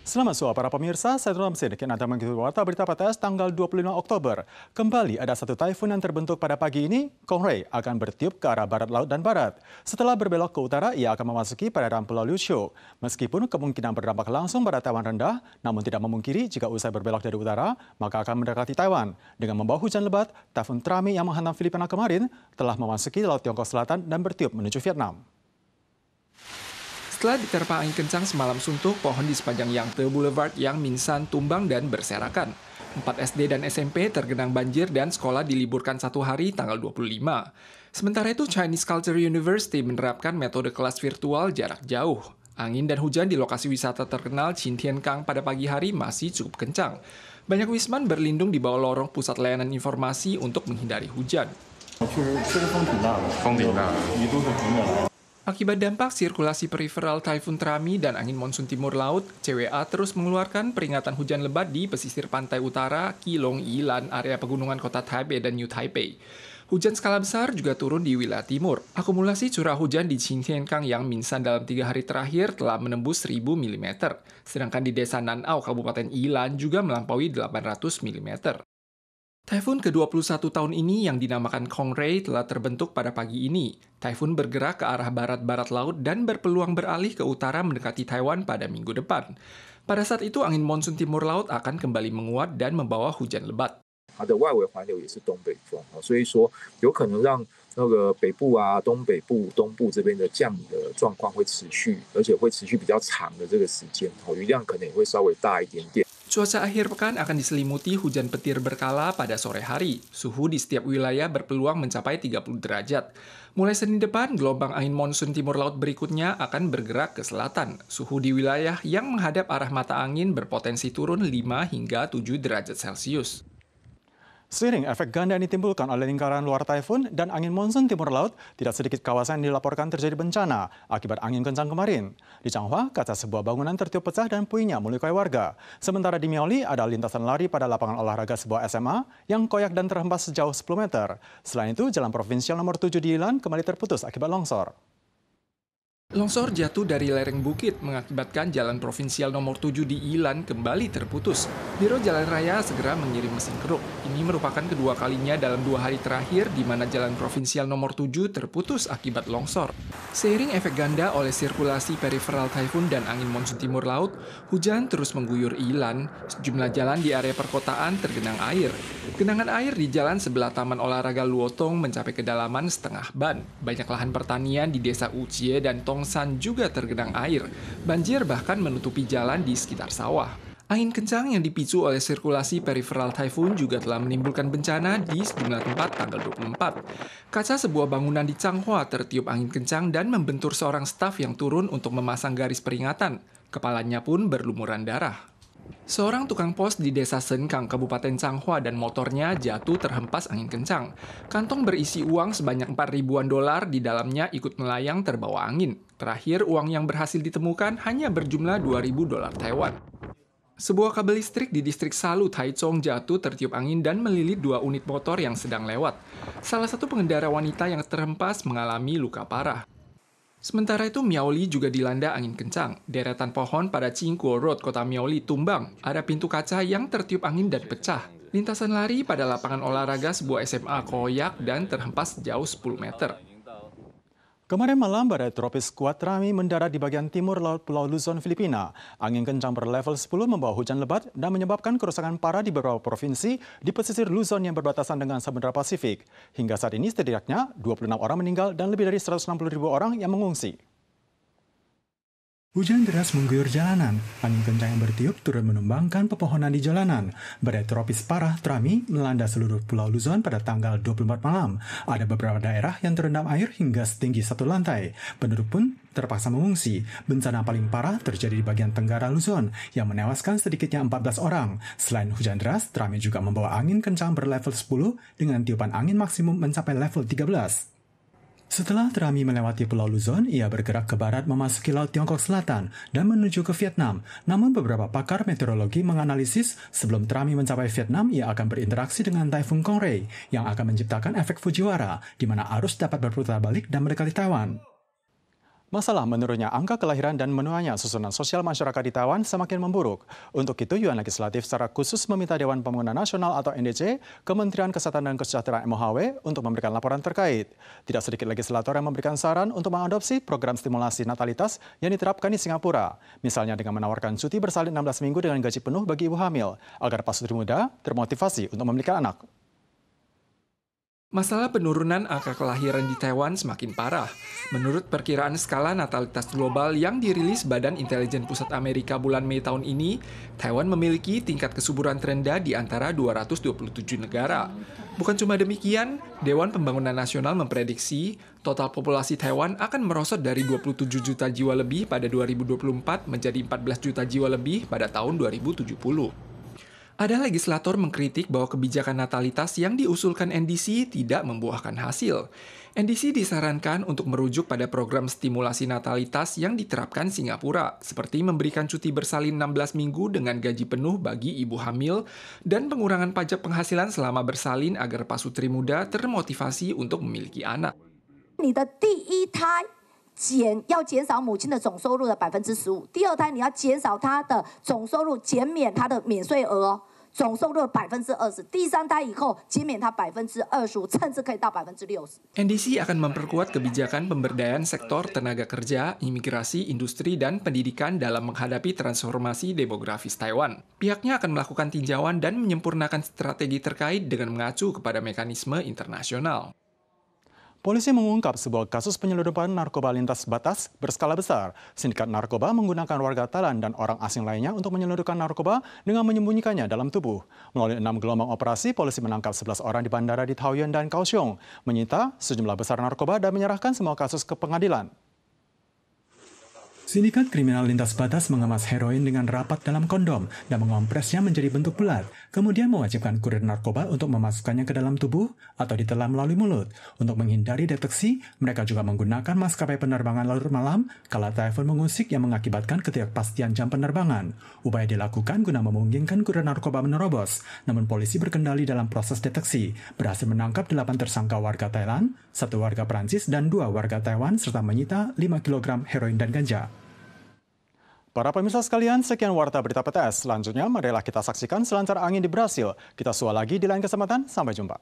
Selamat sore para pemirsa, saya Tuan Mesin, yang Anda mengikuti Warta Berita PTS tanggal 25 Oktober. Kembali ada satu taifun yang terbentuk pada pagi ini, Kongray akan bertiup ke arah barat laut dan barat. Setelah berbelok ke utara, ia akan memasuki perairan Pulau Lucio. Meskipun kemungkinan berdampak langsung pada Taiwan rendah, namun tidak memungkiri jika usai berbelok dari utara, maka akan mendekati Taiwan. Dengan membawa hujan lebat, taifun Trami yang menghantam Filipina kemarin telah memasuki Laut Tiongkok Selatan dan bertiup menuju Vietnam. Setelah diterpa angin kencang semalam suntuk, pohon di sepanjang Yangtze Boulevard Yang Minsan tumbang dan berserakan. 4 SD dan SMP tergenang banjir dan sekolah diliburkan 1 hari tanggal 25. Sementara itu, Chinese Culture University menerapkan metode kelas virtual jarak jauh. Angin dan hujan di lokasi wisata terkenal Qintienkang pada pagi hari masih cukup kencang. Banyak wisman berlindung di bawah lorong pusat layanan informasi untuk menghindari hujan. Akibat dampak sirkulasi periferal Taifun Trami dan angin monsun timur laut, CWA terus mengeluarkan peringatan hujan lebat di pesisir pantai utara, Keelung, Yilan, area pegunungan kota Taipei dan New Taipei. Hujan skala besar juga turun di wilayah timur. Akumulasi curah hujan di Qintienkang Yang Minsan dalam 3 hari terakhir telah menembus 1000 mm. Sedangkan di desa Nan'au, Kabupaten Yilan juga melampaui 800 mm. Taifun ke-21 tahun ini yang dinamakan Kongray telah terbentuk pada pagi ini. Taifun bergerak ke arah barat-barat laut dan berpeluang beralih ke utara mendekati Taiwan pada minggu depan. Pada saat itu, angin monsun timur laut akan kembali menguat dan membawa hujan lebat. 它的外围环流也是东北风，所以说有可能让那个北部啊、东北部、东部这边的降雨的状况会持续，而且会持续比较长的这个时间，雨量可能也会稍微大一点点。 Cuaca akhir pekan akan diselimuti hujan petir berkala pada sore hari. Suhu di setiap wilayah berpeluang mencapai 30 derajat. Mulai Senin depan, gelombang angin monsun timur laut berikutnya akan bergerak ke selatan. Suhu di wilayah yang menghadap arah mata angin berpotensi turun 5 hingga 7 derajat Celcius. Seiring efek ganda yang ditimbulkan oleh lingkaran luar taifun dan angin monsun timur laut, tidak sedikit kawasan yang dilaporkan terjadi bencana akibat angin kencang kemarin. Di Changhua, kaca sebuah bangunan tertiup pecah dan puingnya melukai warga. Sementara di Miaoli, ada lintasan lari pada lapangan olahraga sebuah SMA yang koyak dan terhempas sejauh 10 meter. Selain itu, jalan provinsial nomor 7 di Yilan kembali terputus akibat longsor. Longsor jatuh dari lereng bukit mengakibatkan jalan provinsial nomor 7 di Yilan kembali terputus. Biro Jalan Raya segera mengirim mesin keruk. Ini merupakan kedua kalinya dalam 2 hari terakhir di mana jalan provinsial nomor 7 terputus akibat longsor. Seiring efek ganda oleh sirkulasi periferal taifun dan angin monsun timur laut, hujan terus mengguyur Yilan. Sejumlah jalan di area perkotaan tergenang air. Genangan air di jalan sebelah Taman Olahraga Luotong mencapai kedalaman setengah ban. Banyak lahan pertanian di desa Ucie dan Tongsan juga tergenang air. Banjir bahkan menutupi jalan di sekitar sawah. Angin kencang yang dipicu oleh sirkulasi periferal taifun juga telah menimbulkan bencana di sejumlah tempat tanggal 24. Kaca sebuah bangunan di Changhua tertiup angin kencang dan membentur seorang staf yang turun untuk memasang garis peringatan. Kepalanya pun berlumuran darah. Seorang tukang pos di desa Senkang, Kabupaten Changhua dan motornya jatuh terhempas angin kencang. Kantong berisi uang sebanyak 4.000-an dolar di dalamnya ikut melayang terbawa angin. Terakhir, uang yang berhasil ditemukan hanya berjumlah 2.000 dolar Taiwan. Sebuah kabel listrik di distrik Salu, Taichung jatuh tertiup angin dan melilit 2 unit motor yang sedang lewat. Salah satu pengendara wanita yang terhempas mengalami luka parah. Sementara itu, Miaoli juga dilanda angin kencang. Deretan pohon pada Qingguo Road, kota Miaoli, tumbang. Ada pintu kaca yang tertiup angin dan pecah. Lintasan lari pada lapangan olahraga sebuah SMA koyak dan terhempas jauh 10 meter. Kemarin malam, badai tropis kuat Trami mendarat di bagian timur laut Pulau Luzon, Filipina. Angin kencang berlevel 10 membawa hujan lebat dan menyebabkan kerusakan parah di beberapa provinsi di pesisir Luzon yang berbatasan dengan Samudra Pasifik. Hingga saat ini setidaknya 26 orang meninggal dan lebih dari 160.000 orang yang mengungsi. Hujan deras mengguyur jalanan. Angin kencang yang bertiup turut menumbangkan pepohonan di jalanan. Badai tropis parah Trami melanda seluruh Pulau Luzon pada tanggal 24 malam. Ada beberapa daerah yang terendam air hingga setinggi 1 lantai. Penduduk pun terpaksa mengungsi. Bencana paling parah terjadi di bagian tenggara Luzon yang menewaskan sedikitnya 14 orang. Selain hujan deras, Trami juga membawa angin kencang berlevel 10 dengan tiupan angin maksimum mencapai level 13. Setelah Trami melewati Pulau Luzon, ia bergerak ke barat memasuki Laut Tiongkok Selatan dan menuju ke Vietnam. Namun beberapa pakar meteorologi menganalisis sebelum Trami mencapai Vietnam, ia akan berinteraksi dengan Taifun Kongray yang akan menciptakan efek Fujiwara, di mana arus dapat berputar balik dan mendekati Taiwan. Masalah menurunnya angka kelahiran dan menuanya susunan sosial masyarakat di Taiwan semakin memburuk. Untuk itu, Yuan Legislatif secara khusus meminta Dewan Pembangunan Nasional atau NDC, Kementerian Kesehatan dan Kesejahteraan MOHW untuk memberikan laporan terkait. Tidak sedikit legislator yang memberikan saran untuk mengadopsi program stimulasi natalitas yang diterapkan di Singapura. Misalnya dengan menawarkan cuti bersalin 16 minggu dengan gaji penuh bagi ibu hamil, agar pasutri muda termotivasi untuk memiliki anak. Masalah penurunan angka kelahiran di Taiwan semakin parah. Menurut perkiraan skala natalitas global yang dirilis Badan Intelijen Pusat Amerika bulan Mei tahun ini, Taiwan memiliki tingkat kesuburan terendah di antara 227 negara. Bukan cuma demikian, Dewan Pembangunan Nasional memprediksi total populasi Taiwan akan merosot dari 27 juta jiwa lebih pada 2024 menjadi 14 juta jiwa lebih pada tahun 2070. Ada legislator mengkritik bahwa kebijakan natalitas yang diusulkan NDC tidak membuahkan hasil. NDC disarankan untuk merujuk pada program stimulasi natalitas yang diterapkan Singapura, seperti memberikan cuti bersalin 16 minggu dengan gaji penuh bagi ibu hamil dan pengurangan pajak penghasilan selama bersalin agar pasutri muda termotivasi untuk memiliki anak. 要减少母亲的总收入的15%，第二胎你要减少她的总收入，减免她的免税额总收入的20%，第三胎以后减免她25%，甚至可以到60%。NDC akan memperkuat kebijakan pemberdayaan sektor tenaga kerja, imigrasi, industri, dan pendidikan dalam menghadapi transformasi demografis Taiwan. Pihaknya akan melakukan tinjauan dan menyempurnakan strategi terkait dengan mengacu kepada mekanisme internasional. Polisi mengungkap sebuah kasus penyelundupan narkoba lintas batas berskala besar. Sindikat narkoba menggunakan warga Thailand dan orang asing lainnya untuk menyelundupkan narkoba dengan menyembunyikannya dalam tubuh. Melalui 6 gelombang operasi, polisi menangkap 11 orang di bandara di Taoyuan dan Kaohsiung, menyita sejumlah besar narkoba dan menyerahkan semua kasus ke pengadilan. Sindikat kriminal lintas batas mengemas heroin dengan rapat dalam kondom dan mengompresnya menjadi bentuk bulat, kemudian mewajibkan kurir narkoba untuk memasukkannya ke dalam tubuh atau ditelan melalui mulut. Untuk menghindari deteksi, mereka juga menggunakan maskapai penerbangan larut malam kala typhoon mengusik yang mengakibatkan ketidakpastian jam penerbangan. Upaya dilakukan guna memungkinkan kurir narkoba menerobos, namun polisi berkendali dalam proses deteksi, berhasil menangkap 8 tersangka warga Thailand, 1 warga Prancis, dan 2 warga Taiwan, serta menyita 5 kg heroin dan ganja. Para pemirsa sekalian, sekian Warta Berita PTS. Selanjutnya, marilah kita saksikan selancar angin di Brasil. Kita sua lagi di lain kesempatan. Sampai jumpa.